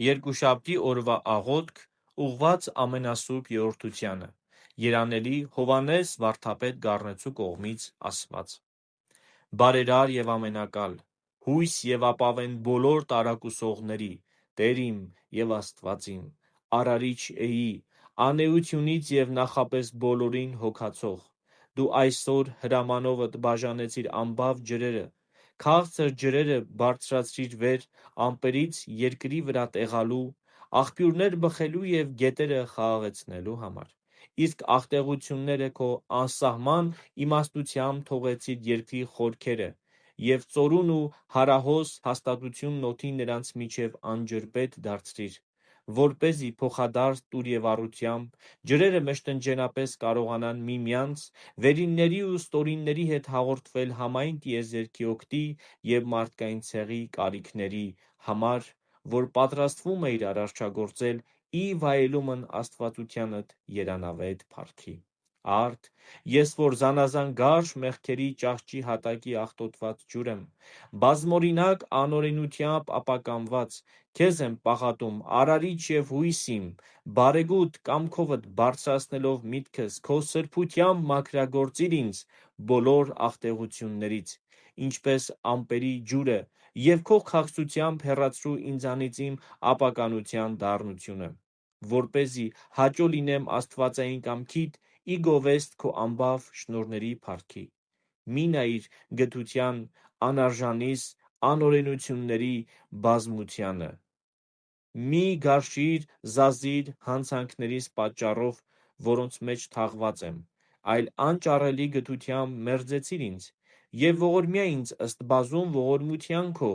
Երկուշաբթի օրվա աղոթք ուղղված ամենասուրբ երրորդությանը, երանելի Հովհաննես վարդապետ Գառնեցու կողմից ասված։ Բարերար և ամենակալ, հույս և ապավեն բոլոր տարակուսողների, Տեր իմ և Աստված իմ, Արարիչ էի, անէությունից և նախապես բոլորին հոգացող, դու այսօր հրամանովդ բաժանեցիր անբավ ջրերը, քաղցր ջրերը բարձրացրիր վեր, ամպերից երկրի վրա տեղալու, աղբյուրներ բխելու և գետերը խաղաղեցնելու համար, իսկ աղտեղությունները քո անսահման իմաստությամբ թողեցիր երկրի խորքերը, և ծորուն ու հարահոս հաստատությունն օդի նրանց միջև անջրպետ դարձրիր, որպեսզի փոխադարձ տուր և առությամբ ջրերը մշտնջենապես կարողանան միմյանց, վերինների ու ստորինների հետ հաղորդվել համայն տիեզերքի օգտի և մարդկային ցեղի կարիքների համար, որ պատրաստվում էիր արարչագործել ի վայելումն աստվածությանդ երանավետ փառքի։ Արդ, ես որ զանազան գարշ մեղքերի ճահճի հատակի աղտոտված ջուր եմ, բազմօրինակ անօրենությամբ ապականված, քեզ եմ պաղատում, Արարիչ և հույս իմ, բարեգութ կամքովդ բարձրացնելով միտքս, քո սրբությամբ մաքրագործիր ինձ բոլոր աղտեղություններից, ինչպես ամպերի ջուրը, և քո քաղցրությամբ հեռացրու ինձանից իմ ապականության դառնությունը, որպեսզի հաճո լինեմ աստվածային կամքիդ ի գովեստ քո անբավ շնորհների փառքի։ Մի նայիր գթության անարժանիս անօրենությունների բազմությանը, մի գարշիր զազիր հանցանքներիս պատճառով, որոնց մեջ թաղված եմ, այլ անճարելի գթությամբ մերձեցիր ինձ, և ողորմյա ինձ ըստ բազում ողորմության քո,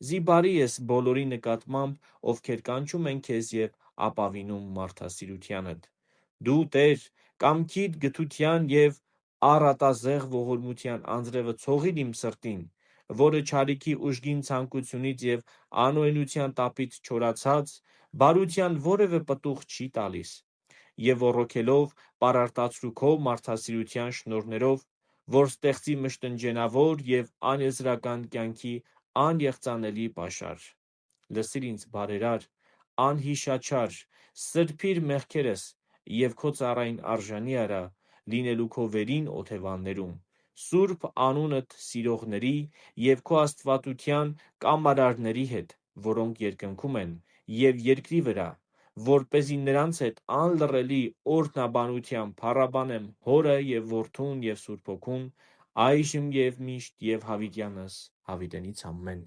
զի բարի ես բոլորի նկատմամբ, ովքեր կանչում են քեզ և ապավինում մարդասիրությանդ։ Դու, Տեր, կամքիդ գթության և առատազեղ ողորմության անձրևը ցողիր իմ սրտին, որը չարիքի ուժգին ցանկությունից և անօրենության տապից չորացած, բարության որևէ պտուղ չի տալիս, և ոռոգելով պարարտացրու քո մարդասիրության շնորհներով, որ ստեղծի մշտնջենավոր և անեզրական կյանքի անեղծանելի պաշար։ Լսիր ինձ, բարերար, անհիշաչար, սրբիր մեղքերս և քո ծառային արժանի արա լինելու քո վերին օթևաններում, սուրբ անունդ սիրողների և քո աստվածության կամարարների հետ, որոնք երկնքում են և երկրի վրա, որպեսզի նրանց հետ անլռելի օրհնաբանությամբ փառաբանեմ Հորը և Որդուն և Սուրբ Հոգուն, այժմ և միշտ և հավիտյանս հավիտենից ամեն։